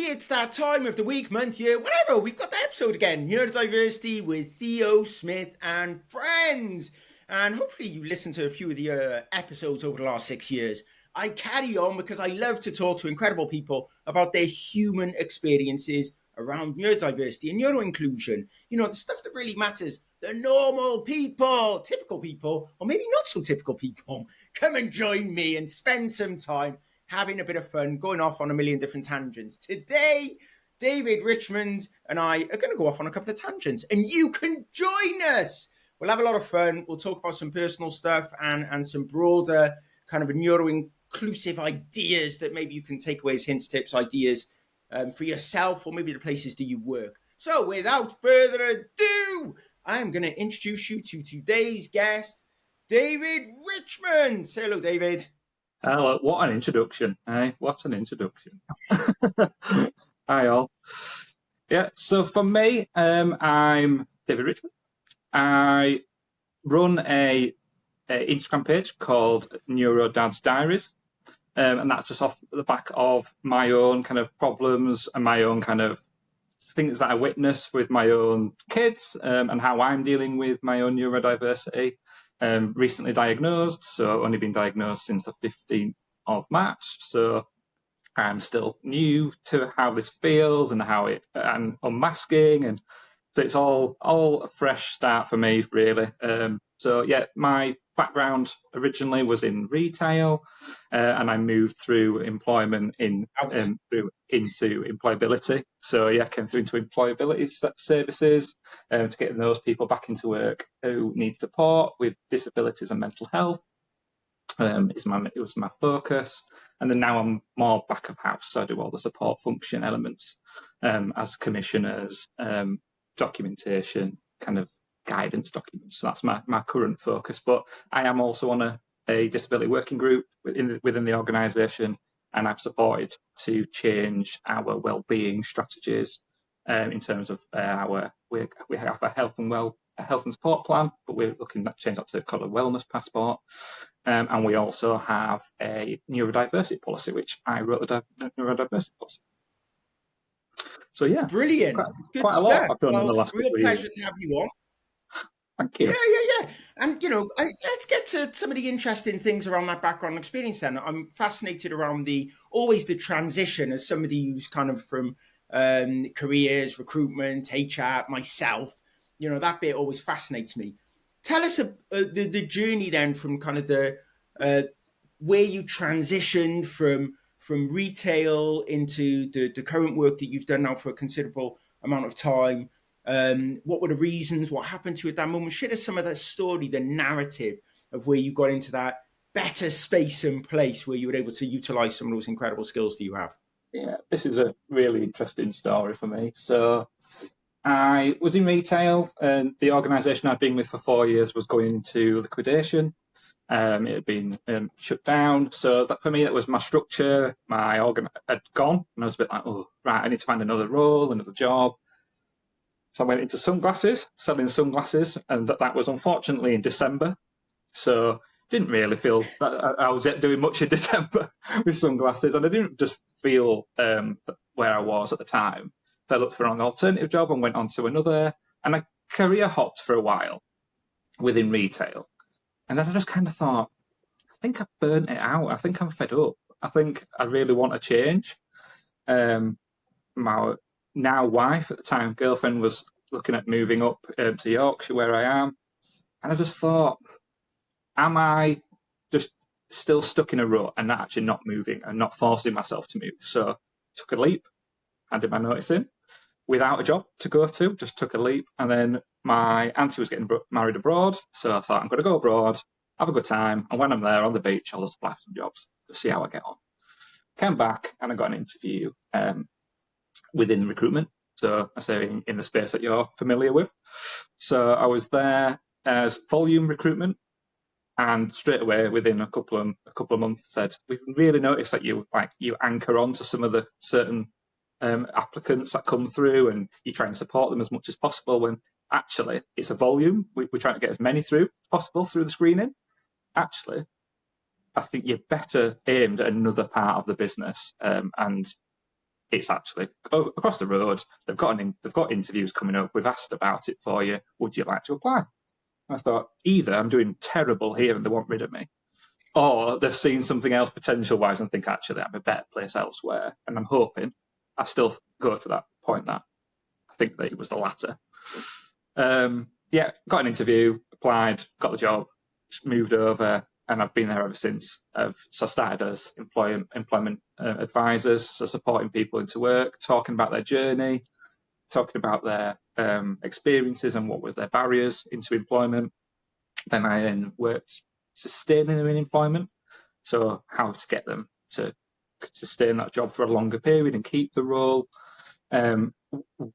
it's that time of the week, month, year, whatever. We've got the episode again. Neurodiversity with Theo, Smith and friends. And hopefully you listened to a few of the episodes over the last 6 years. I carry on because I love to talk to incredible people about their human experiences around neurodiversity and neuroinclusion. You know, the stuff that really matters. The normal people, typical people, or maybe not so typical people. Come and join me and spend some time having a bit of fun, going off on a million different tangents. Today, David, Richmond, and I are going to go off on a couple of tangents, and you can join us. We'll have a lot of fun. We'll talk about some personal stuff and some broader kind of neuro-inclusive ideas that maybe you can take away as hints, tips, ideas for yourself, or maybe the places that you work. So without further ado, I'm going to introduce you to today's guest, David Richmond. Say hello, David. Hello, what an introduction, eh? What an introduction. Hi all. Yeah, so for me, I'm David Richmond. I run a Instagram page called Neurodad's Diaries, and that's just off the back of my own kind of problems and my own kind of things that I witness with my own kids, and how I'm dealing with my own neurodiversity. Recently diagnosed, so I've only been diagnosed since the 15th of March, so I'm still new to how this feels and how it, and unmasking, and so it's all a fresh start for me, really. So yeah, my background originally was in retail, and I moved through employment into employability. So yeah, came through into employability services to getting those people back into work who need support with disabilities and mental health. It was my focus, and then now I'm more back of house. So I do all the support function elements as commissioners, documentation, kind of guidance documents. So that's my current focus. But I am also on a disability working group within the organisation, and I've supported to change our wellbeing strategies in terms of we have a health and support plan, but we're looking at change that to called a wellness passport, and we also have a neurodiversity policy, which I wrote the neurodiversity policy. So yeah, brilliant, quite a lot I've done in the last real pleasure to have you on. Thank you. Yeah. And, you know, let's get to some of the interesting things around that background experience then. I'm fascinated around always the transition as somebody who's kind of from careers, recruitment, HR, myself. You know, that bit always fascinates me. Tell us the journey then from kind of the where you transitioned from retail into the current work that you've done now for a considerable amount of time. What were the reasons? What happened to you at that moment? Share us some of that story, the narrative of where you got into that better space and place where you were able to utilize some of those incredible skills that you have. Yeah, this is a really interesting story for me. So I was in retail, and the organisation I'd been with for 4 years was going into liquidation. It had been shut down. So that for me, that was my structure. My organ had gone, and I was a bit like, oh, right, I need to find another role, another job. So I went into sunglasses, selling sunglasses, and that was unfortunately in December. So didn't really feel that I was doing much in December with sunglasses, and I didn't just feel where I was at the time. So I looked for an alternative job and went on to another, and I career hopped for a while within retail. And then I just kind of thought, I think I've burnt it out. I think I'm fed up. I think I really want a change. My now wife at the time, girlfriend, was looking at moving up to Yorkshire where I am. And I just thought, am I just still stuck in a rut and not actually not moving and not forcing myself to move? So took a leap, handed my notice in without a job to go to, just took a leap. And then my auntie was getting married abroad. So I thought, I'm going to go abroad, have a good time. And when I'm there on the beach, I'll just apply for some jobs to see how I get on. Came back and I got an interview within recruitment. So I say in the space that you're familiar with. So I was there as volume recruitment, and straight away within a couple of months said, we've really noticed that you anchor on to some of the certain applicants that come through, and you try and support them as much as possible, when actually it's a volume. We're trying to get as many through as possible through the screening. Actually, I think you're better aimed at another part of the business, and It's actually across the road. They've got interviews coming up. We've asked about it for you. Would you like to apply? I thought, either I'm doing terrible here and they want rid of me, or they've seen something else potential-wise and think, actually, I'm a better place elsewhere. And I'm hoping I still go to that point that I think that it was the latter. Got an interview, applied, got the job, moved over, and I've been there ever since. So I started as employment advisors, so supporting people into work, talking about their journey, talking about their experiences and what were their barriers into employment. Then I worked sustaining them in employment, so how to get them to sustain that job for a longer period and keep the role,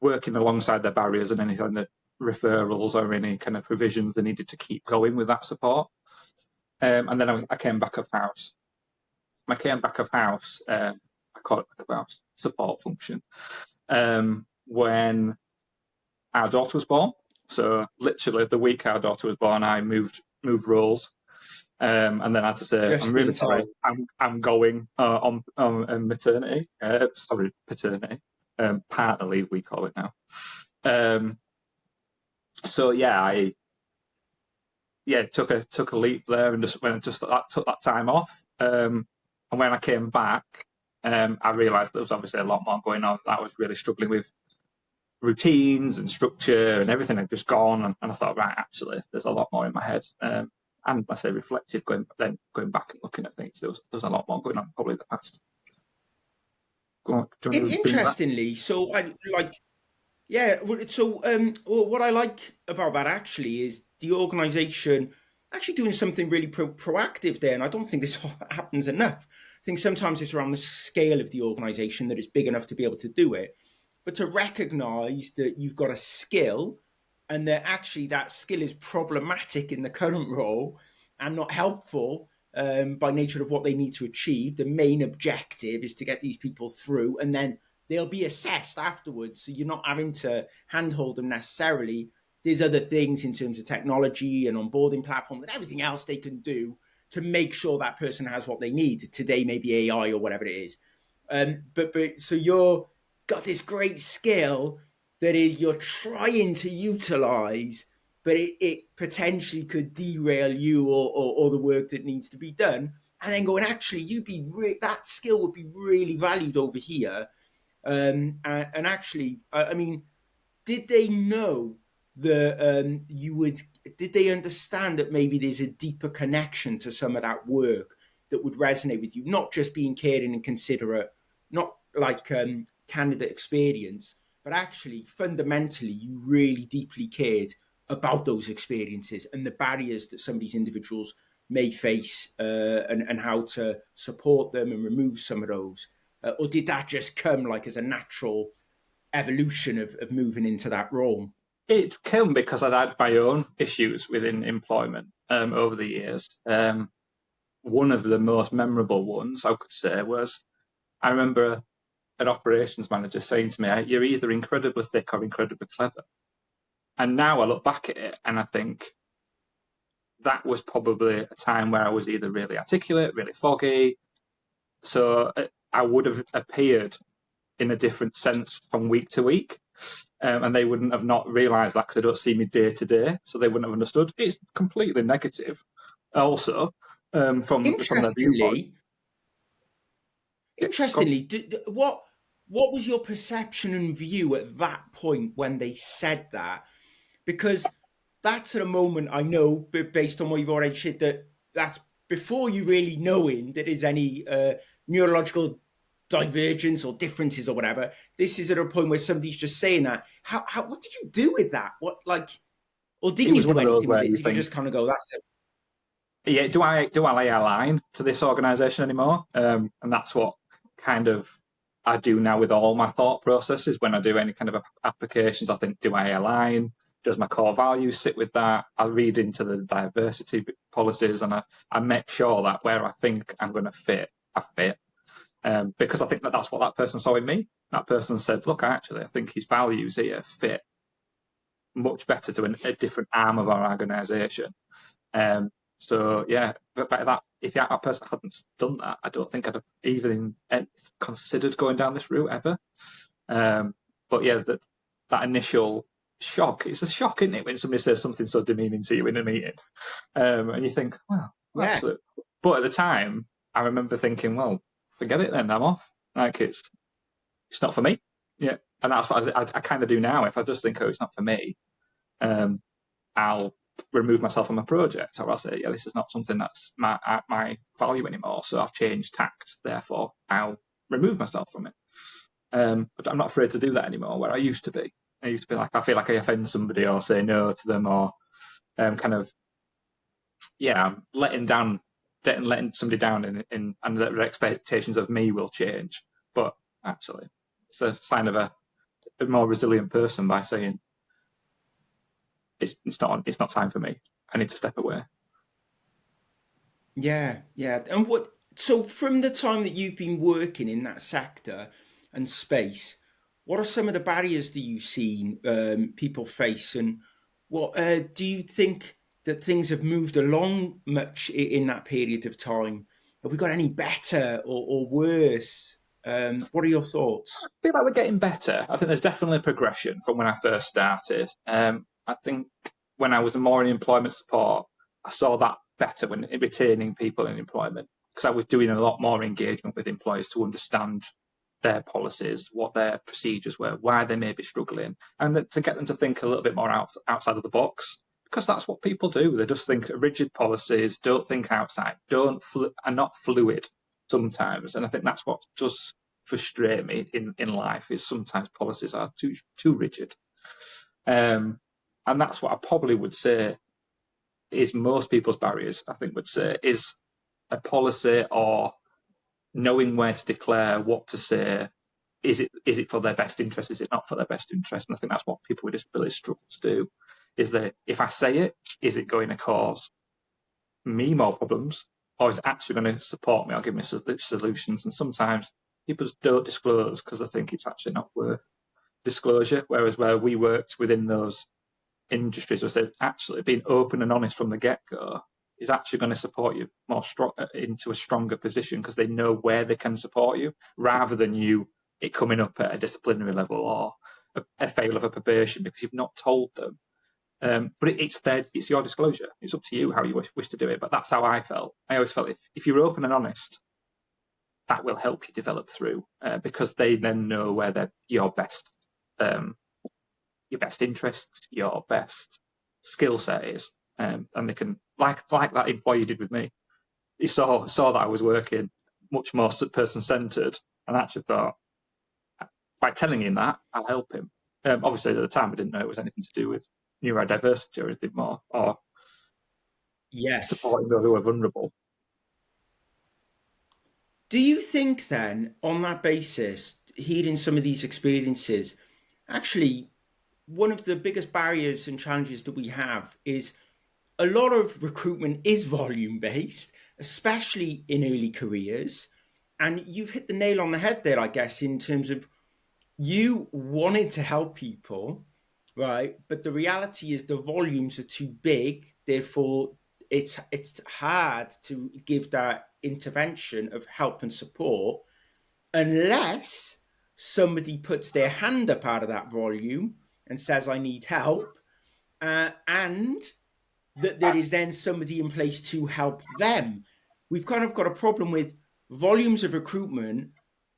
working alongside their barriers and any kind of referrals or any kind of provisions they needed to keep going with that support. And then I came back of house. I call it back of house support function, when our daughter was born. So literally the week our daughter was born, I moved roles, and then I had to say, I'm really sorry, I'm going on maternity, paternity, partner leave we call it now. I took a leap there and just took that time off. And when I came back, I realised there was obviously a lot more going on. I was really struggling with routines and structure, and everything had just gone. And I thought, right, actually, there's a lot more in my head. And I say reflective, going back and looking at things. There was a lot more going on probably in the past. Interestingly, so what I like about that actually is the organisation actually doing something really proactive there, and I don't think this happens enough. I think sometimes it's around the scale of the organisation that it's big enough to be able to do it, but to recognise that you've got a skill and that actually that skill is problematic in the current role and not helpful by nature of what they need to achieve. The main objective is to get these people through, and then they'll be assessed afterwards. So you're not having to handhold them necessarily. There's other things in terms of technology and onboarding platforms and everything else they can do to make sure that person has what they need. Today, maybe AI or whatever it is. So you're got this great skill that is you're trying to utilize, but it potentially could derail you or the work that needs to be done. And then going, actually, that skill would be really valued over here. And actually, I mean, did they know that did they understand that maybe there's a deeper connection to some of that work that would resonate with you, not just being caring and considerate, not like candidate experience, but actually fundamentally you really deeply cared about those experiences and the barriers that some of these individuals may face, and how to support them and remove some of those? Or did that just come like as a natural evolution of moving into that role? It came because I'd had my own issues within employment over the years. One of the most memorable ones, I could say, was I remember an operations manager saying to me, "You're either incredibly thick or incredibly clever." And now I look back at it and I think that was probably a time where I was either really articulate, really foggy. So I would have appeared in a different sense from week to week. And they wouldn't have not realised that because they don't see me day to day. So they wouldn't have understood. It's completely negative also from their viewpoint. Interestingly, what was your perception and view at that point when they said that? Because that's at a moment, I know, based on what you've already said, that's before you really knowing that there's any neurological divergence or differences or whatever. This is at a point where somebody's just saying that. What did you do with that? Or didn't you do anything with it? Did you just kind of go, that's it? Yeah, do I lay a line to this organisation anymore? And that's what kind of I do now with all my thought processes. When I do any kind of applications, I think, do I align? Does my core values sit with that? I read into the diversity policies and I make sure that where I think I'm going to fit, I fit. Because I think that's what that person saw in me. That person said, look, I think his values here fit much better to a different arm of our organisation. So yeah, but by that, if that person hadn't done that, I don't think I'd have even considered going down this route ever. But yeah, that initial shock, it's a shock, isn't it, when somebody says something so demeaning to you in a meeting, and you think, well, Yeah. absolutely. But at the time, I remember thinking, well, forget it then, I'm off. Like it's not for me. Yeah, and that's what I kind of do now. If I just think, oh, it's not for me, I'll remove myself from a project, or I'll say, yeah, this is not something that's my value anymore. So I've changed tact. Therefore, I'll remove myself from it. But I'm not afraid to do that anymore. Where I used to be, like, I feel like I offend somebody or say no to them, or kind of, yeah, I'm letting somebody down, and their expectations of me will change. But actually, it's a sign of a more resilient person by saying, it's not time for me. I need to step away. Yeah, yeah. And so from the time that you've been working in that sector and space, what are some of the barriers that you've seen people face, and what do you think that things have moved along much in that period of time? Have we got any better or worse? What are your thoughts? I feel like we're getting better. I think there's definitely progression from when I first started. I think when I was more in employment support, I saw that better when retaining people in employment, because I was doing a lot more engagement with employers to understand their policies, what their procedures were, why they may be struggling, and to get them to think a little bit more outside of the box. Because that's what people do. They just think rigid policies, don't think outside, are not fluid sometimes. And I think that's what does frustrate me in life, is sometimes policies are too rigid. And that's what I probably would say is most people's barriers, I think would say, is a policy, or knowing where to declare, what to say. Is it for their best interest? Is it not for their best interest? And I think that's what people with disabilities struggle to do, is that if I say it, is it going to cause me more problems, or is it actually going to support me or give me solutions? And sometimes people just don't disclose because they think it's actually not worth disclosure. Whereas where we worked within those industries, we said actually being open and honest from the get-go is actually going to support you more into a stronger position, because they know where they can support you, rather than it coming up at a disciplinary level or a fail of a probation because you've not told them. But it's your disclosure. It's up to you how you wish to do it. But that's how I felt. I always felt if you're open and honest, that will help you develop through, because they then know where your best interests, your best skill set is, and they can, like that employee did with me. He saw that I was working much more person-centred, and actually thought, by telling him that, I'll help him. Obviously, at the time, I didn't know it was anything to do with neurodiversity or anything more, or supporting those who are vulnerable. Do you think then, on that basis, hearing some of these experiences, actually, one of the biggest barriers and challenges that we have is a lot of recruitment is volume based, especially in early careers. And you've hit the nail on the head there, I guess, in terms of you wanted to help people, right? But the reality is the volumes are too big. Therefore, it's hard to give that intervention of help and support unless somebody puts their hand up out of that volume and says, I need help. And that there is then somebody in place to help them. We've kind of got a problem with volumes of recruitment,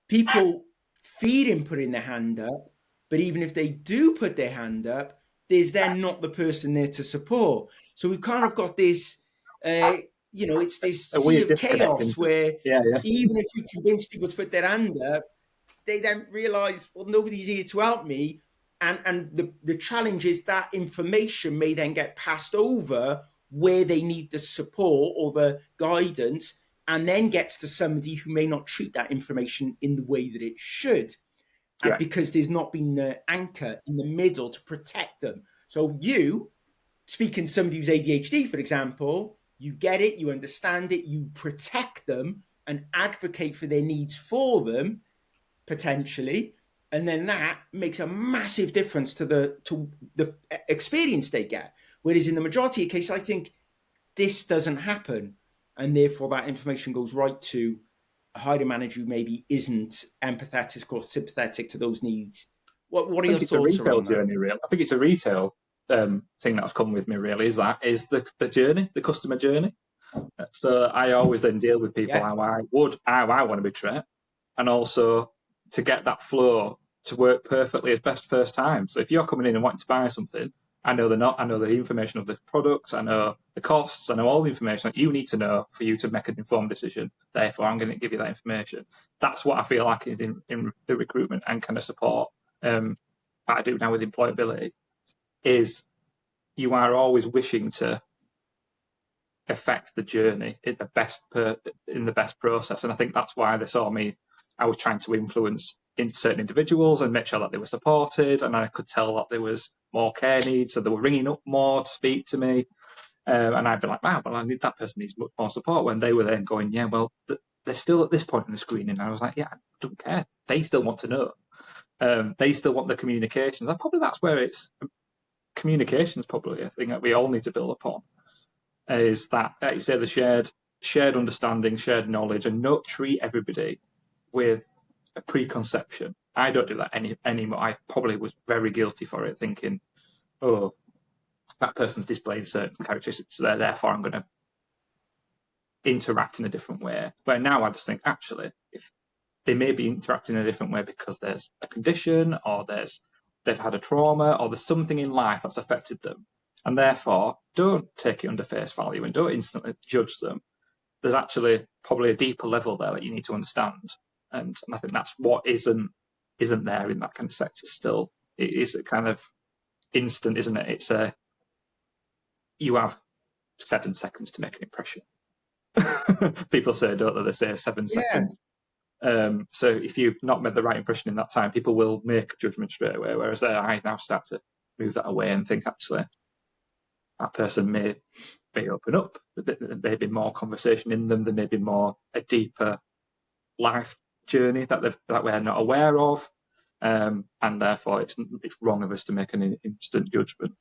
people fearing putting their hand up, but even if they do put their hand up, there's then not the person there to support. So we've kind of got this, it's this sea of chaos where even if you convince people to put their hand up, they then realize, well, nobody's here to help me. And the challenge is that information may then get passed over where they need the support or the guidance, and then gets to somebody who may not treat that information in the way that it should, because there's not been the anchor in the middle to protect them. So you, speaking to somebody who's ADHD, for example, you get it, you understand it, you protect them and advocate for their needs for them, potentially, and then that makes a massive difference to the experience they get. Whereas in the majority of cases, I think this doesn't happen, and therefore that information goes right to a hiring manager who maybe isn't empathetic or sympathetic to those needs. What I are your think it's a thoughts retail around that? journey, really. I think it's a retail thing that's come with me, really, is the journey, the customer journey. So I always then deal with people Yeah, how I want to be treated, and also to get that flow to work perfectly as best first time. So if you're coming in and wanting to buy something, I know the information of the products, I know the costs, I know all the information that you need to know for you to make an informed decision. Therefore, I'm going to give you that information. That's what I feel like is in the recruitment and kind of support that I do now with employability, is you are always wishing to affect the journey in the best process. And I think that's why they saw me. I was trying to influence in certain individuals and make sure that they were supported, and I could tell that there was more care needs, so they were ringing up more to speak to me. And I'd be like, wow, well, that person needs much more support. When they were then going, yeah, well, they're still at this point in the screening. And I was like, yeah, I don't care. They still want to know. They still want the communications. And probably that's where communications probably a thing that we all need to build upon, is that, like you say, the shared understanding, shared knowledge, and not treat everybody with a preconception. I don't do that anymore. I probably was very guilty for it, thinking, oh, that person's displayed certain characteristics, so therefore I'm going to interact in a different way. Where now I just think, actually, if they may be interacting in a different way because there's a condition, or they've had a trauma, or there's something in life that's affected them, and therefore don't take it under face value and don't instantly judge them. There's actually probably a deeper level there that you need to understand, and I think that's what isn't there in that kind of sector still. It is a kind of instant, isn't it? It's you have 7 seconds to make an impression. People say, don't they? They say 7 yeah, seconds. So if you've not made the right impression in that time, people will make a judgment straight away. Whereas I now start to move that away and think, actually, that person may open up. There may be more conversation in them. There may be a deeper life journey that we're not aware of, and therefore it's wrong of us to make an instant judgment.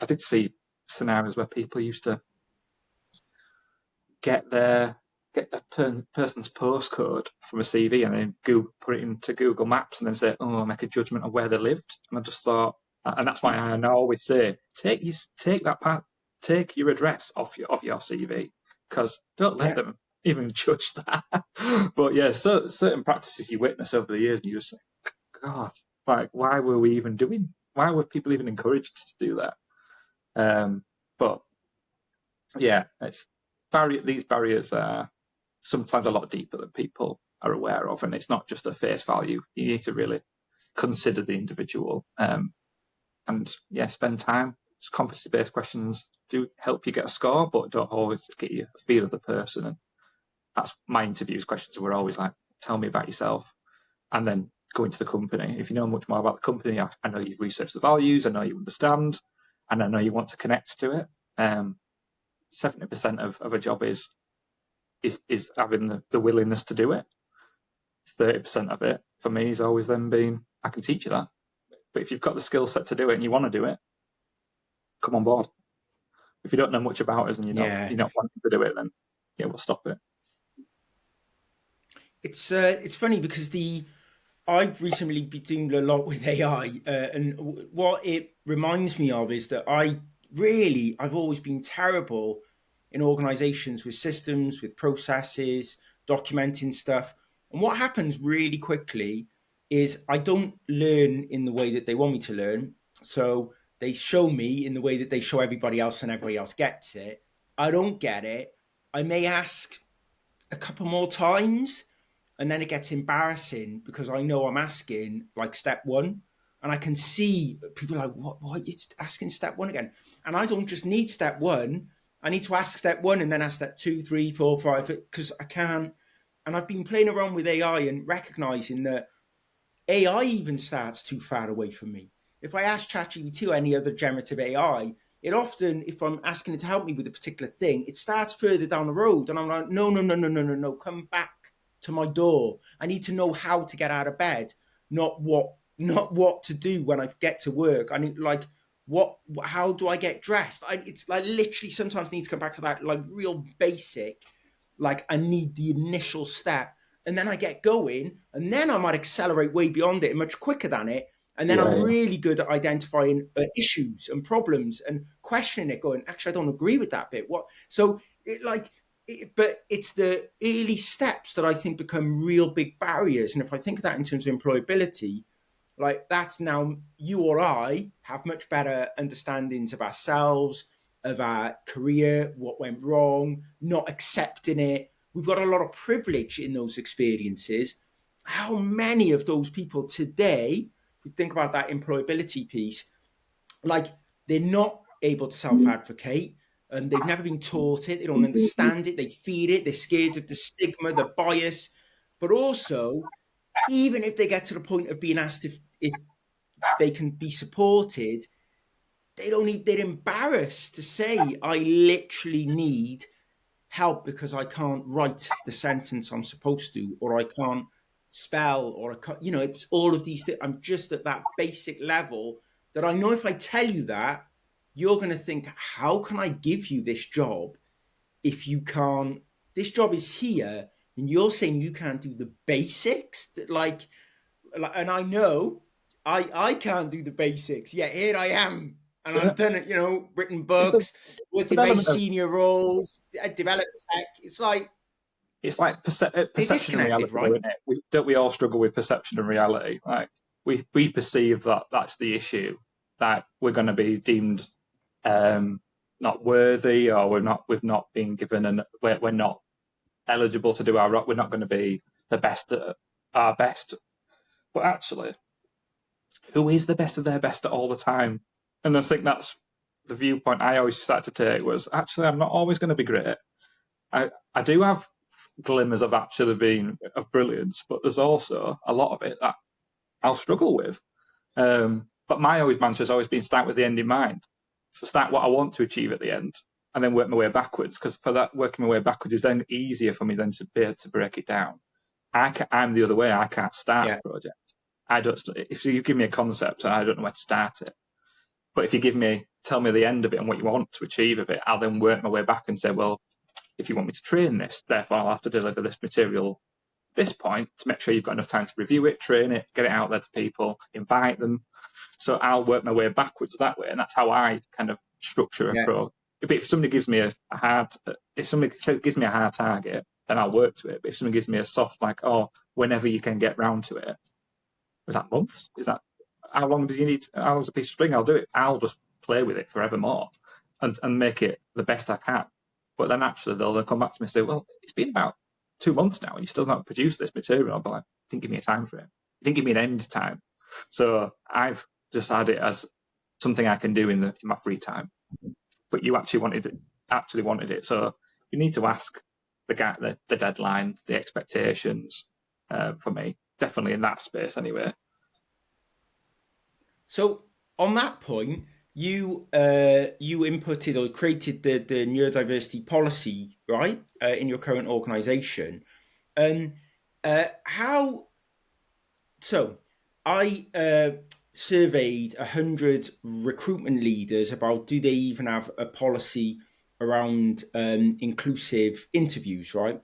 I did see scenarios where people used to get a person's postcode from a CV and then put it into Google Maps and then say, "Oh, make a judgment of where they lived." And I just thought, and that's why I always say, take your address off your CV, because don't let them even judge that. But yeah, so certain practices you witness over the years, and you just think, God, like, why were we even doing? Why were people even encouraged to do that? But yeah, these barriers are sometimes a lot deeper than people are aware of, and it's not just a face value. You need to really consider the individual, and spend time. Competency-based questions do help you get a score, but don't always get you a feel of the person. And that's my interviews questions were always like, tell me about yourself, and then go into the company. If you know much more about the company, I know you've researched the values, I know you understand, and I know you want to connect to it. 70% of a job is having the willingness to do it. 30% of it for me is always then being, I can teach you that. But if you've got the skill set to do it and you want to do it, come on board. If you don't know much about us and you're not wanting to do it, then we'll stop it. It's funny because I've recently been doing a lot with AI, and what it reminds me of is that I've always been terrible in organizations with systems, with processes, documenting stuff. And what happens really quickly is I don't learn in the way that they want me to learn. So they show me in the way that they show everybody else, and everybody else gets it. I don't get it. I may ask a couple more times, and then it gets embarrassing because I know I'm asking like step one, and I can see people like, what it's asking step one again. And I don't just need step one. I need to ask step one and then ask step 2, 3, 4, 5, because I can't. And I've been playing around with AI and recognizing that AI even starts too far away from me. If I ask ChatGPT or any other generative AI, it often, if I'm asking it to help me with a particular thing, it starts further down the road. And I'm like, no, come back to my door. I need to know how to get out of bed, not what to do when I get to work. I need, like, how do I get dressed? It's like literally sometimes need to come back to that like real basic, like I need the initial step, and then I get going, and then I might accelerate way beyond it much quicker than it. And then I'm Yeah, really good at identifying issues and problems and questioning it, going, actually, I don't agree with that bit. What? So but it's the early steps that I think become real big barriers. And if I think of that in terms of employability, like that's now you or I have much better understandings of ourselves, of our career, what went wrong, not accepting it. We've got a lot of privilege in those experiences. How many of those people today, if we think about that employability piece, like they're not able to self-advocate, and they've never been taught it, they don't understand it, they feed it, they're scared of the stigma, the bias, but also even if they get to the point of being asked if they can be supported, they're embarrassed to say, I literally need help because I can't write the sentence I'm supposed to, or I can't spell, or I can't, it's all of these things. I'm just at that basic level that I know if I tell you that, you're going to think, how can I give you this job if you can't? This job is here, and you're saying you can't do the basics, and I know I can't do the basics. Yeah, here I am, and yeah. I've done it. Written It's, a, books, it's worked an in very element of senior roles, developed tech. It's like it's like they're perception and disconnected, reality, though, right? isn't it? Don't we all struggle with perception and reality? Like we perceive that that's the issue, that we're going to be deemed not worthy, or we've not been given, and we're not eligible to do our. We're not going to be the best at our best. But actually, who is the best of their best at all the time? And I think that's the viewpoint I always started to take was, actually, I'm not always going to be great. I do have glimmers of actually being of brilliance, but there's also a lot of it that I'll struggle with. But my always mantra has always been start with the end in mind. So start what I want to achieve at the end, and then work my way backwards. Because for that, working my way backwards is then easier for me then to be able to break it down. I'm the other way. I can't start Yeah, a project. I don't. If you give me a concept, I don't know where to start it. But if you tell me the end of it and what you want to achieve of it, I'll then work my way back and say, well, if you want me to train this, therefore I'll have to deliver this material at this point to make sure you've got enough time to review it, train it, get it out there to people, invite them. So I'll work my way backwards that way, and that's how I kind of structure a yeah, pro. If somebody gives me a hard target, then I'll work to it. But if somebody gives me a soft, like, oh, whenever you can get round to it, is that months? Is that how long do you need? How long's a piece of string? I'll do it. I'll just play with it forevermore and make it the best I can. But then actually they'll come back to me and say, well, it's been about 2 months now and you still not produced this material. I'll be like, you didn't give me a time frame. You didn't give me an end time. So I've just had it as something I can do in my free time. But you actually wanted it. So you need to ask the deadline, the expectations, for me, definitely in that space anyway. So on that point, you inputted or created the neurodiversity policy, right, in your current organisation. And how? So I surveyed 100 recruitment leaders about do they even have a policy around inclusive interviews, right?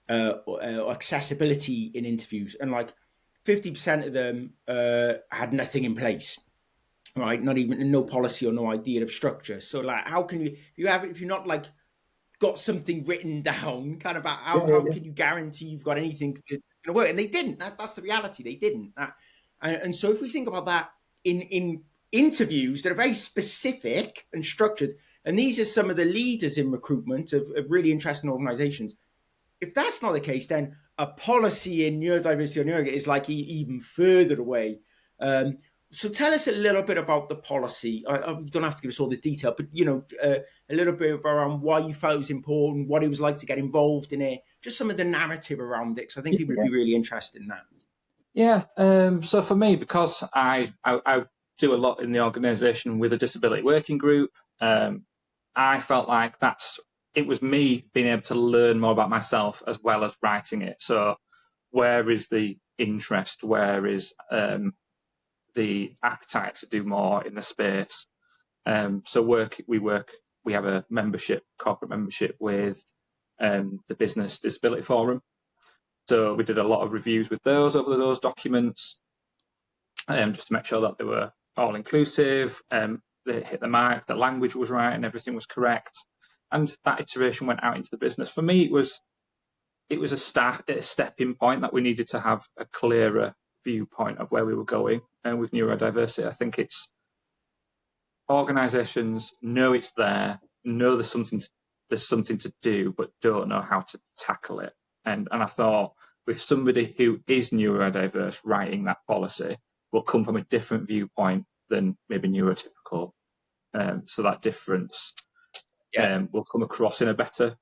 Accessibility in interviews, and like 50% of them had nothing in place, right? Not even no policy or no idea of structure. So like, how can if you're not like got something written down, kind of how can you guarantee you've got anything that's going to work? And they didn't. That's the reality. They didn't. And so if we think about that in interviews that are very specific and structured, and these are some of the leaders in recruitment of really interesting organizations. If that's not the case, then a policy in neurodiversity or neurodiversity is like even further away. So tell us a little bit about the policy. You don't have to give us all the detail, but a little bit around why you felt it was important, what it was like to get involved in it, just some of the narrative around it. Because I think people would be really interested in that. Yeah. So for me, because I do a lot in the organisation with a disability working group, I felt like it was me being able to learn more about myself as well as writing it. So where is the interest? Where is the appetite to do more in the space. So we have a corporate membership with the Business Disability Forum. So we did a lot of reviews with those over those documents, just to make sure that they were all inclusive, they hit the mark, the language was right, and everything was correct. And that iteration went out into the business. For me, it was a stepping point that we needed to have a clearer viewpoint of where we were going. And with neurodiversity, I think it's organisations know it's there, know there's something to do, but don't know how to tackle it. And I thought with somebody who is neurodiverse writing that policy will come from a different viewpoint than maybe neurotypical. So that difference will come across in a better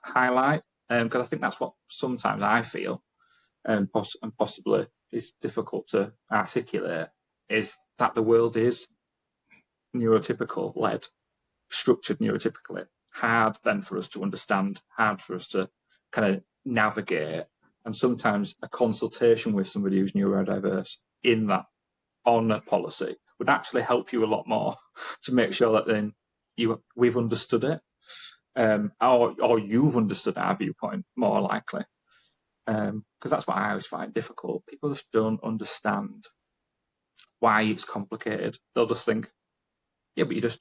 highlight. Because I think that's what sometimes I feel, and possibly is difficult to articulate, is that the world is neurotypical led, structured neurotypically, hard then for us to understand, hard for us to kind of navigate. And sometimes a consultation with somebody who's neurodiverse on a policy would actually help you a lot more to make sure that then we've understood it. Or you've understood our viewpoint more likely, because that's what I always find difficult. People just don't understand why it's complicated. They'll just think, yeah, but you just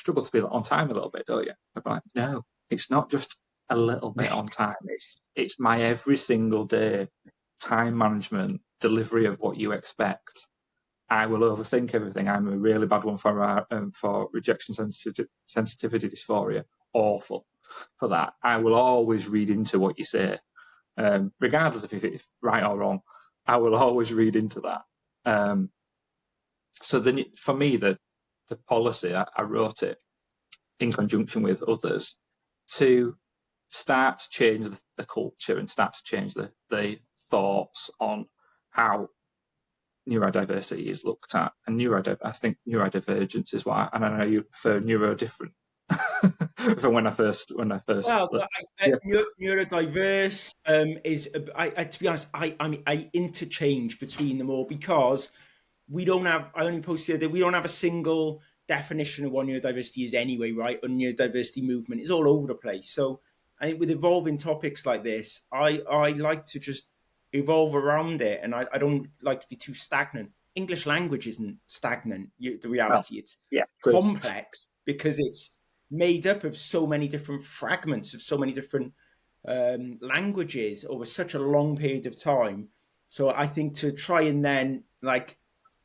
struggle to be on time a little bit, don't you? I'm like, no, it's not just a little bit on time. It's my every single day time management, delivery of what you expect. I will overthink everything. I'm a really bad one for rejection sensitivity dysphoria. Awful for that. I will always read into what you say, regardless of if it's right or wrong. I will always read into that. So then, for me, the policy, I wrote it in conjunction with others to start to change the culture and start to change the thoughts on how neurodiversity is looked at. And I think neurodivergence is what, and I know you prefer neurodifferent. From when I first. Well, neurodiverse is. To be honest, I interchange between them all because we don't have. I only posted that we don't have a single definition of what neurodiversity is anyway, right? And neurodiversity movement is all over the place. So I think with evolving topics like this, I like to just evolve around it, and I don't like to be too stagnant. English language isn't stagnant. The reality, it's complex because it's made up of so many different fragments of so many different languages over such a long period of time. So I think to try and then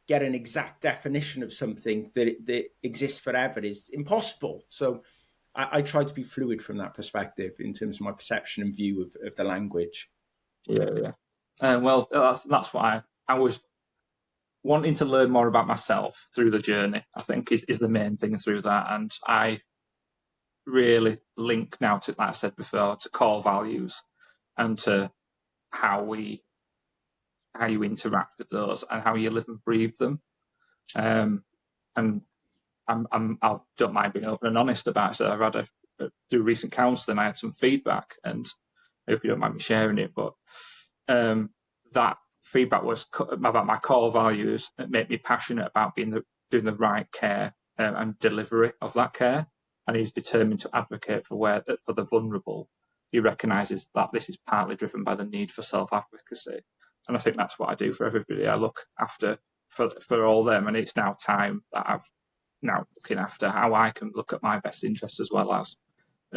get an exact definition of something that exists forever is impossible. So I try to be fluid from that perspective in terms of my perception and view of the language. Yeah. Well, that's why I was wanting to learn more about myself through the journey. I think is the main thing through that, and I really link now to, like I said before, to core values and to how you interact with those and how you live and breathe them. And I don't mind being open and honest about it. So I've had through recent counselling, I had some feedback, and if you don't mind me sharing it, but that feedback was about my core values that make me passionate about doing the right care and delivery of that care. And he's determined to advocate for the vulnerable. He recognises that this is partly driven by the need for self-advocacy. And I think that's what I do for everybody. I look after for all them, and it's now time that I've now looking after how I can look at my best interests as well as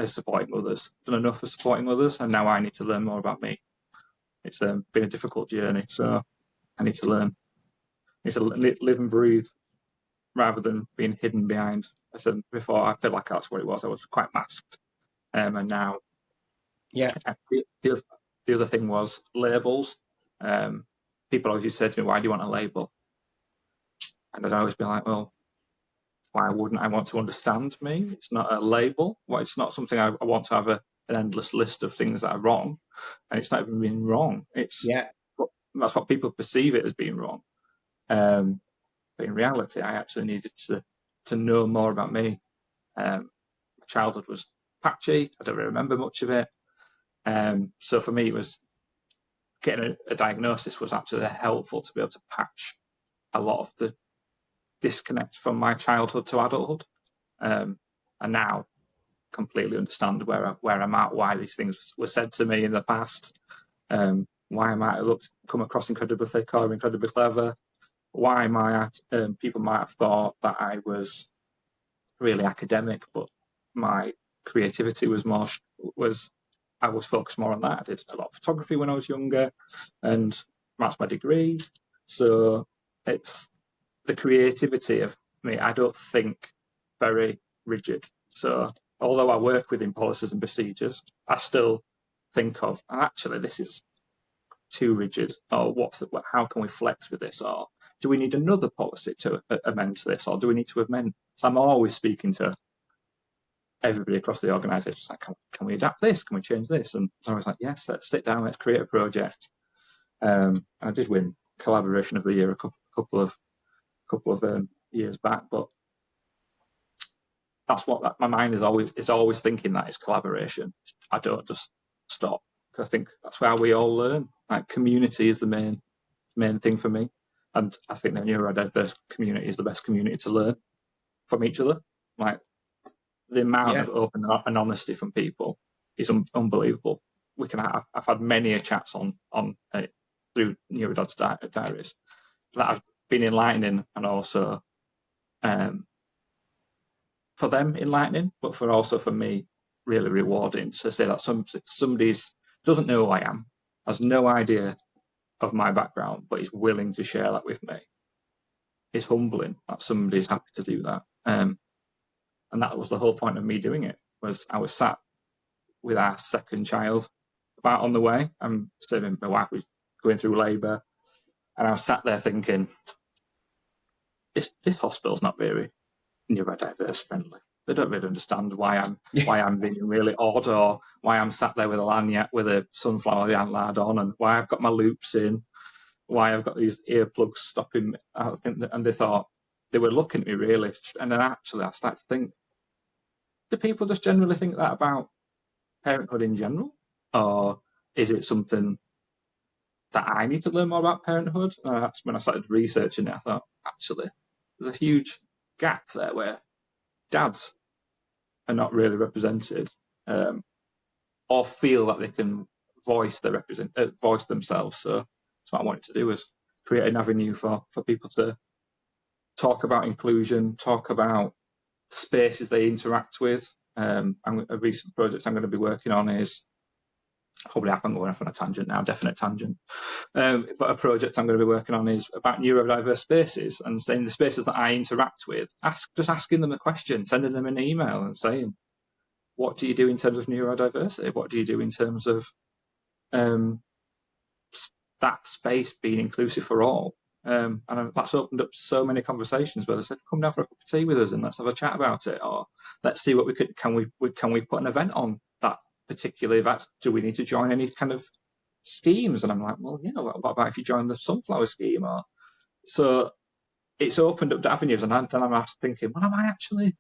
supporting others. I've done enough for supporting others, and now I need to learn more about me. It's been a difficult journey, so I need to learn. I need to live and breathe rather than being hidden behind. I said before, I feel like that's what it was. I was quite masked. And now, the other thing was labels. People always used to say to me, why do you want a label? And I'd always be like, well, why wouldn't I want to understand me? It's not a label. Well, it's not something I want to have an endless list of things that are wrong. And it's not even being wrong. That's what people perceive it as being wrong. But in reality, I actually needed to know more about me. My childhood was patchy. I don't really remember much of it. So for me, it was getting a diagnosis was actually helpful to be able to patch a lot of the disconnect from my childhood to adulthood, and now completely understand where I'm at, why these things were said to me in the past, why I might have come across incredibly thick or incredibly clever, why people might have thought that I was really academic, but my creativity was I was focused more on that. I did a lot of photography when I was younger, and that's my degree. So it's the creativity of me. I don't think very rigid. So although I work within policies and procedures, I still think of, actually, this is too rigid, or how can we flex with this, or do we need another policy to amend this, or do we need to amend? So I'm always speaking to everybody across the organisation, like, can we adapt this? Can we change this? And I was like, yes, let's sit down, let's create a project. And I did win Collaboration of the Year a couple of years back, but that's what my mind is always thinking, that is collaboration. I don't just stop, because I think that's how we all learn. Like, community is the main thing for me, and I think the neurodiverse community is the best community to learn from each other. Like, the amount of open and honesty from people is unbelievable. I've had many chats on through Neurodod's diaries that have been enlightening, and also for them enlightening, but for me really rewarding to say that somebody doesn't know who I am, has no idea of my background, but is willing to share that with me. It's humbling that somebody's happy to do that. And that was the whole point of me doing it. Was I was sat with our second child about on the way. I'm saying my wife was going through labour, and I was sat there thinking, this hospital's not very neurodiverse friendly. They don't really understand why I'm being really odd, or why I'm sat there with a lanyard, with a sunflower lanyard on, and why I've got my loops in, why I've got these earplugs stopping. I think and they thought, they were looking at me really, and then actually I started to think, do people just generally think that about parenthood in general, or is it something that I need to learn more about parenthood? That's when I started researching it. I thought, actually, there's a huge gap there where dads are not really represented, or feel that they can voice themselves. So that's what I wanted to do, was create an avenue for people to talk about inclusion, talk about spaces they interact with. A recent project I'm going to be working on is, probably I'm going off on a tangent now, definite tangent. But a project I'm going to be working on is about neurodiverse spaces, and in the spaces that I interact with, asking them a question, sending them an email and saying, what do you do in terms of neurodiversity? What do you do in terms of that space being inclusive for all? And that's opened up so many conversations where they said, come down for a cup of tea with us and let's have a chat about it, or let's see what can we put an event on that particular event? Do we need to join any kind of schemes? And I'm like, well, what about if you join the sunflower scheme? Or so it's opened up the avenues, and then I'm thinking, well, am I actually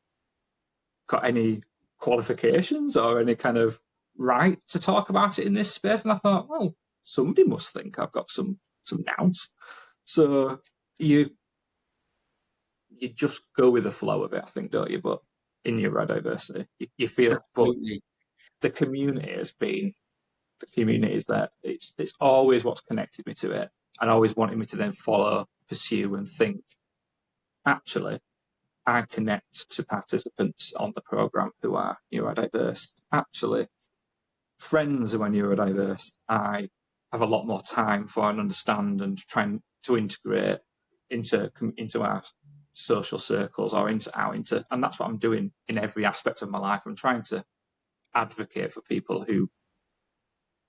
got any qualifications or any kind of right to talk about it in this space? And I thought, well, somebody must think I've got some nouns. So you just go with the flow of it, I think, don't you? But in neurodiversity, you feel, absolutely. But the community is that it's always what's connected me to it, and always wanted me to then follow, pursue, and think, actually, I connect to participants on the programme who are neurodiverse. Actually, friends who are neurodiverse, I have a lot more time for and understand and trying to integrate into our social circles, or and that's what I'm doing in every aspect of my life. I'm trying to advocate for people who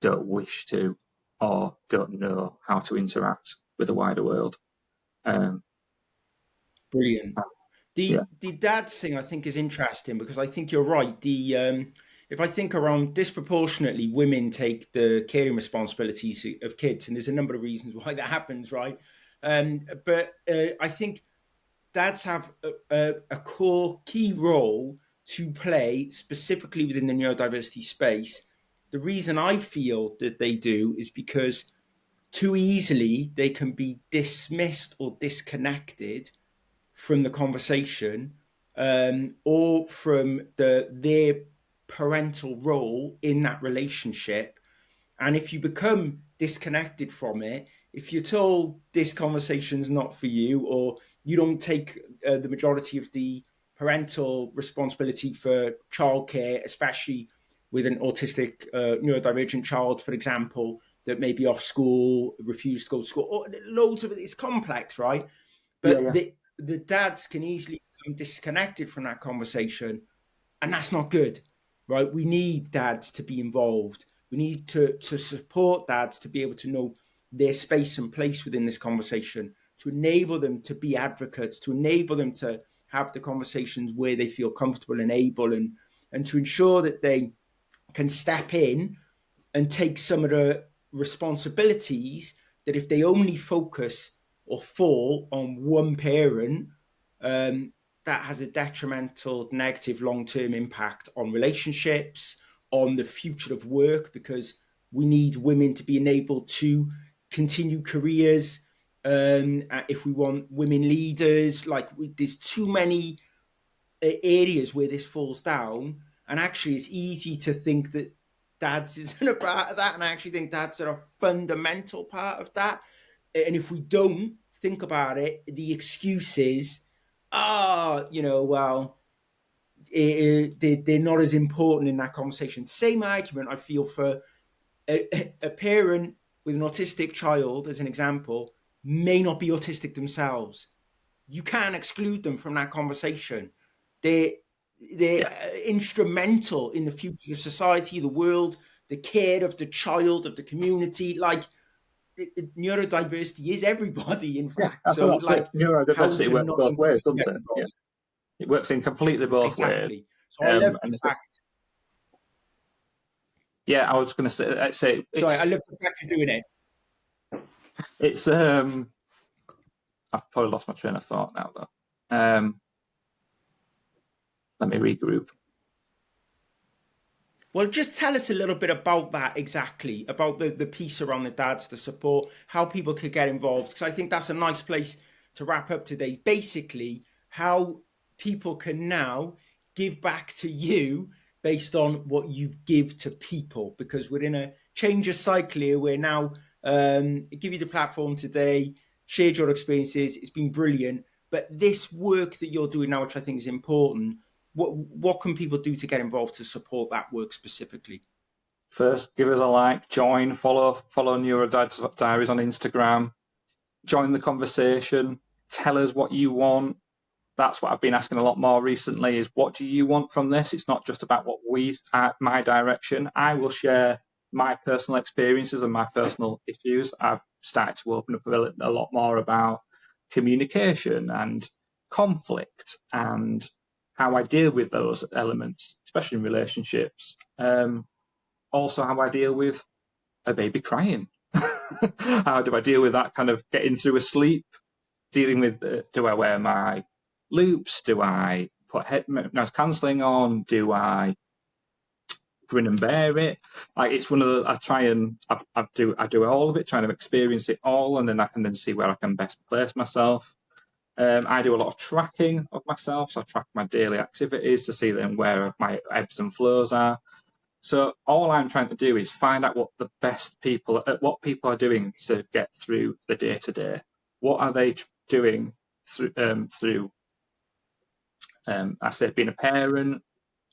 don't wish to or don't know how to interact with the wider world. Brilliant. The dads thing I think is interesting, because I think you're right. If I think around, disproportionately women take the caring responsibilities of kids, and there's a number of reasons why that happens, right? But I think dads have a core key role to play, specifically within the neurodiversity space. The reason I feel that they do is because too easily they can be dismissed or disconnected from the conversation, or from their parental role in that relationship. And if you become disconnected from it, if you're told this conversation's not for you, or you don't take the majority of the parental responsibility for childcare, especially with an autistic neurodivergent child, for example, that may be off school, refused to go to school, or loads of it, it's complex, right? Yeah, But yeah. the dads can easily become disconnected from that conversation, and that's not good, right? We need dads to be involved. We need to support dads to be able to know their space and place within this conversation, to enable them to be advocates, to enable them to have the conversations where they feel comfortable and able, and to ensure that they can step in and take some of the responsibilities that if they only focus or fall on one parent, that has a detrimental, negative long-term impact on relationships, on the future of work, because we need women to be enabled to continue careers. If we want women leaders, like there's too many areas where this falls down, and actually it's easy to think that dads isn't a part of that, and I actually think dads are a fundamental part of that. And if we don't think about it, the excuse is, well, they're not as important in that conversation. Same argument I feel for a parent with an autistic child, as an example, may not be autistic themselves. You can't exclude them from that conversation. They're Yeah. instrumental in the future of society, the world, the care of the child, of the community. Like, neurodiversity is everybody, in Yeah, fact. I So, think that's like, it. how Neurodiversity to works not both ways, include doesn't them it? Yeah, involved? it works in completely both ways. Exactly. So I love the And fact. yeah, I was going to say Sorry, I love the fact you're doing it. it's I've probably lost my train of thought now though. Let me regroup. Well, just tell us a little bit about that exactly, about the piece around the dads, the support, how people could get involved. Because I think that's a nice place to wrap up today. Basically, how people can now give back to you based on what you give to people. Because we're in a change of cycle here. We're now give you the platform today, shared your experiences. It's been brilliant. But this work that you're doing now, which I think is important, what can people do to get involved to support that work specifically? First, give us a like, join, follow Neurodiaries on Instagram, join the conversation, tell us what you want. That's what I've been asking a lot more recently is what do you want from this? It's not just about what my direction. I will share my personal experiences and my personal issues. I've started to open up a lot more about communication and conflict and how I deal with those elements, especially in relationships. Also, how I deal with a baby crying. How do I deal with that kind of getting through a sleep? Dealing with, do I wear my loops? Do I put noise cancelling on? Do I grin and bear it? Like it's one of the, I do all of it, trying to experience it all, and then I can then see where I can best place myself. I do a lot of tracking of myself, so I track my daily activities to see then where my ebbs and flows are. So all I'm trying to do is find out what the best people, what people are doing to get through the day to day. What are they doing through I say being a parent,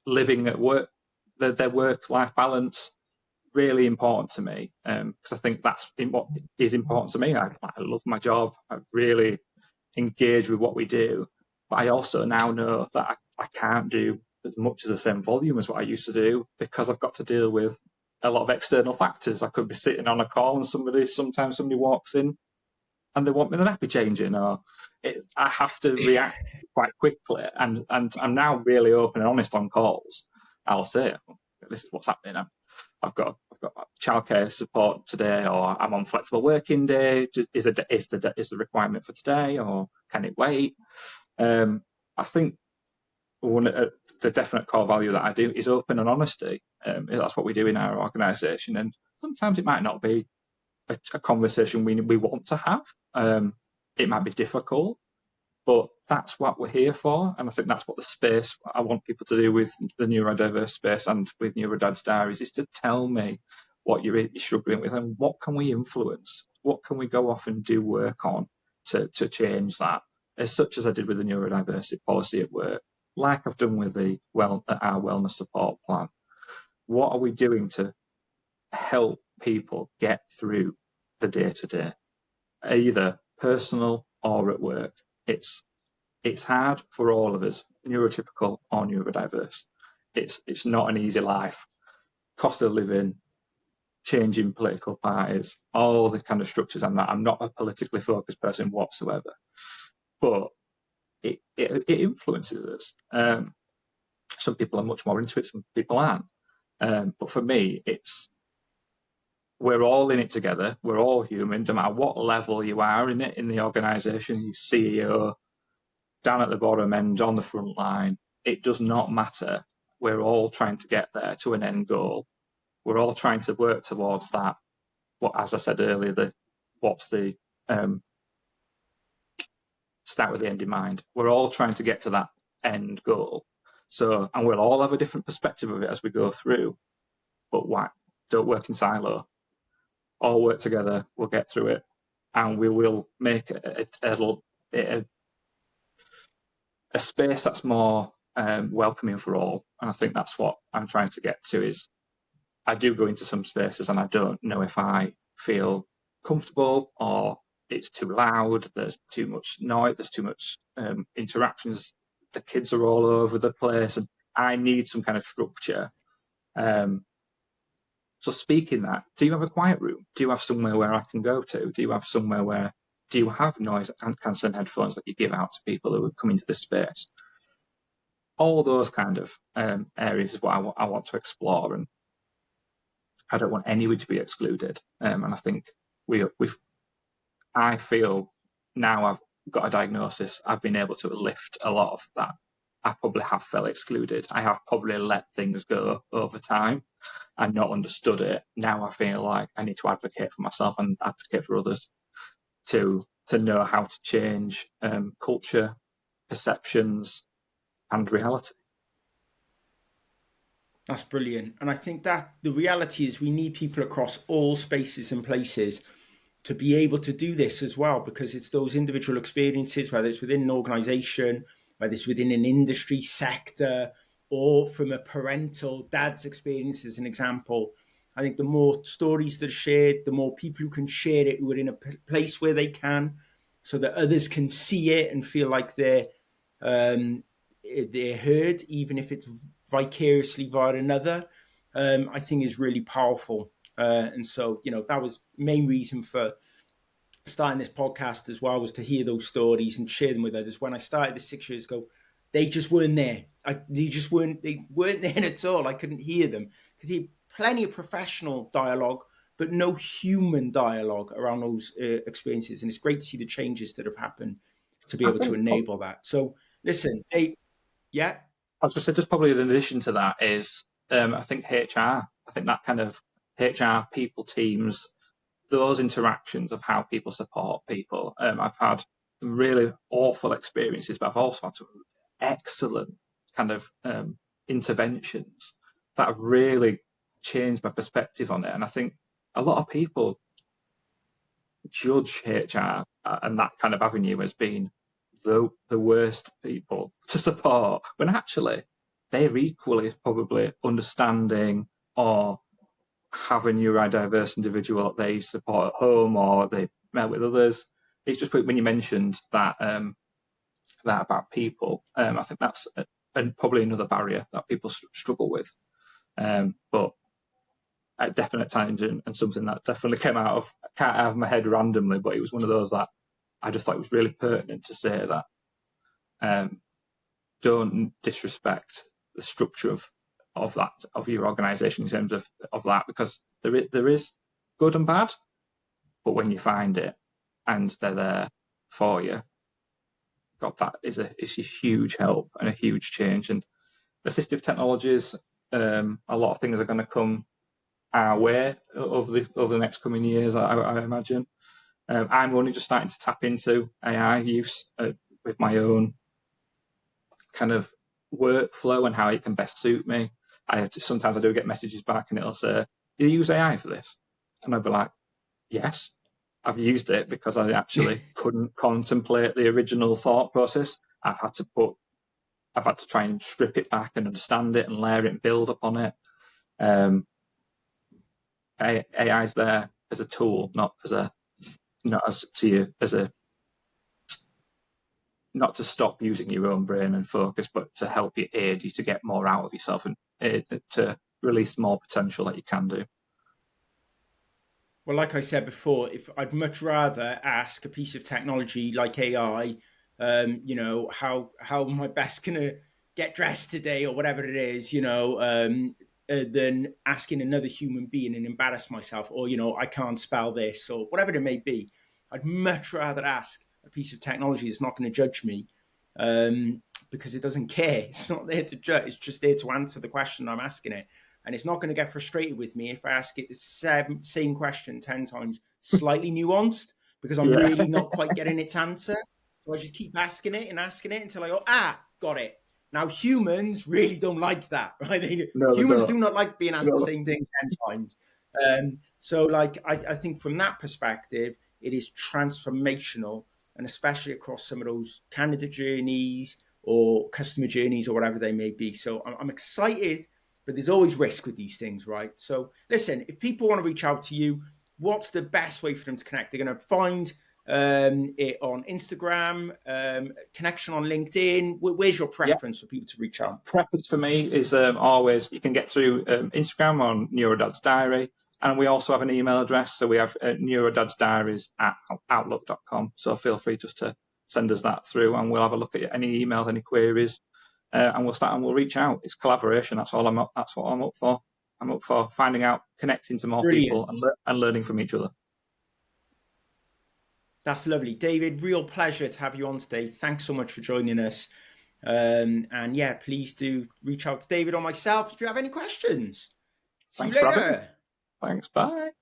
living at work, their work-life balance, really important to me because I think that's what is important to me. I love my job. I really engage with what we do, but I also now know that I can't do as much as the same volume as what I used to do because I've got to deal with a lot of external factors. I could be sitting on a call and sometimes somebody walks in and they want me the nappy changing, or I have to react quite quickly. And I'm now really open and honest on calls. I'll say, this is what's happening. I've got childcare support today, or I'm on flexible working day. Is the requirement for today, or can it wait? I think the definite core value that I do is open and honesty. That's what we do in our organisation, and sometimes it might not be a conversation we want to have. It might be difficult, but that's what we're here for. And I think that's what the space I want people to do with the neurodiverse space and with Neurodad's Diaries is to tell me what you're struggling with and what can we influence? What can we go off and do work on to change that? As such as I did with the neurodiversity policy at work, like I've done with our wellness support plan. What are we doing to help people get through the day-to-day, either personal or at work? It's hard for all of us, neurotypical or neurodiverse. It's not an easy life. Cost of living, changing political parties, all the kind of structures. I'm not a politically focused person whatsoever, but it influences us. Some people are much more into it, some people aren't. But for me, we're all in it together. We're all human, no matter what level you are in it, in the organisation, you CEO, down at the bottom end, on the front line. It does not matter. We're all trying to get there to an end goal. We're all trying to work towards that. As I said earlier, what's the start with the end in mind. We're all trying to get to that end goal. So, and we'll all have a different perspective of it as we go through. But why? Don't work in silo. All work together. We'll get through it, and we will make a space that's more welcoming for all. And I think that's what I'm trying to get to. Is I do go into some spaces, and I don't know if I feel comfortable or it's too loud. There's too much noise. There's too much interactions. The kids are all over the place, and I need some kind of structure. So speaking that, do you have a quiet room? Do you have somewhere where I can go to? Do you have noise cancelling headphones that you give out to people who would come into this space? All those kind of areas is what I want to explore, and I don't want anyone to be excluded. And I think I feel now I've got a diagnosis, I've been able to lift a lot of that. I probably have felt excluded. I have probably let things go over time and not understood it. Now I feel like I need to advocate for myself and advocate for others to know how to change culture, perceptions, and reality. That's brilliant. And I think that the reality is we need people across all spaces and places to be able to do this as well, because it's those individual experiences, whether it's within an organization, whether it's within an industry sector, or from a parental dad's experience as an example. I think the more stories that are shared, the more people who can share it, who are in a place where they can, so that others can see it and feel like they're heard, even if it's vicariously via another, I think is really powerful. And so, that was the main reason for starting this podcast as well, was to hear those stories and share them with others. When I started this 6 years ago, they just weren't there. They weren't there at all. I couldn't hear them. Could hear plenty of professional dialogue, but no human dialogue around those experiences. And it's great to see the changes that have happened to be able to enable that. So listen, Dave, yeah? I was just probably in addition to that is, I think HR, I think that kind of HR, people, teams, those interactions of how people support people. I've had some really awful experiences, but I've also had some excellent kind of interventions that have really changed my perspective on it. And I think a lot of people judge HR and that kind of avenue as being the worst people to support, when actually they're equally probably understanding or have a neurodiverse individual that they support at home or they've met with others. It's just when you mentioned that that about people, I think that's probably another barrier that people struggle with. But a definite tangent and something that definitely came out of my head randomly, but it was one of those that I just thought it was really pertinent to say that don't disrespect the structure of your organisation in terms of that, because there is good and bad, but when you find it and they're there for you, God, that is a huge help and a huge change. And assistive technologies, a lot of things are going to come our way over the next coming years, I imagine. I'm only just starting to tap into AI use with my own kind of workflow and how it can best suit me. Sometimes I do get messages back and it'll say, "Do you use AI for this?" And I'll be like, "Yes, I've used it because I actually couldn't contemplate the original thought process. I've had to try and strip it back and understand it and layer it and build upon it." AI is there as a tool, not to stop using your own brain and focus, but to help you, aid you to get more out of yourself and to release more potential that you can do. Well, like I said before, if I'd much rather ask a piece of technology like AI, how am I best gonna get dressed today or whatever it is, than asking another human being and embarrass myself, or I can't spell this or whatever it may be. I'd much rather ask a piece of technology that's not going to judge me, because it doesn't care. It's not there to judge. It's just there to answer the question I'm asking it. And it's not going to get frustrated with me if I ask it the same question 10 times, slightly nuanced, because I'm really not quite getting its answer. So I just keep asking it until I go, got it. Now, humans really don't like that, right? Humans do not like being asked the same things 10 times. So I think from that perspective, it is transformational, and especially across some of those candidate journeys or customer journeys or whatever they may be. So I'm excited, but there's always risk with these things, right? So listen, if people want to reach out to you, what's the best way for them to connect? They're going to find it on Instagram, connection on LinkedIn. Where's your preference for people to reach out? Preference for me is always, you can get through Instagram on Neurodad's Diary, and we also have an email address. So we have neurodadsdiaries@outlook.com. So feel free just to send us that through, and we'll have a look at any emails, any queries, and we'll reach out. It's collaboration. That's what I'm up for. I'm up for finding out, connecting to more people and learning from each other. That's lovely. David, real pleasure to have you on today. Thanks so much for joining us. And yeah, please do reach out to David or myself if you have any questions. See you later. Thanks. Bye.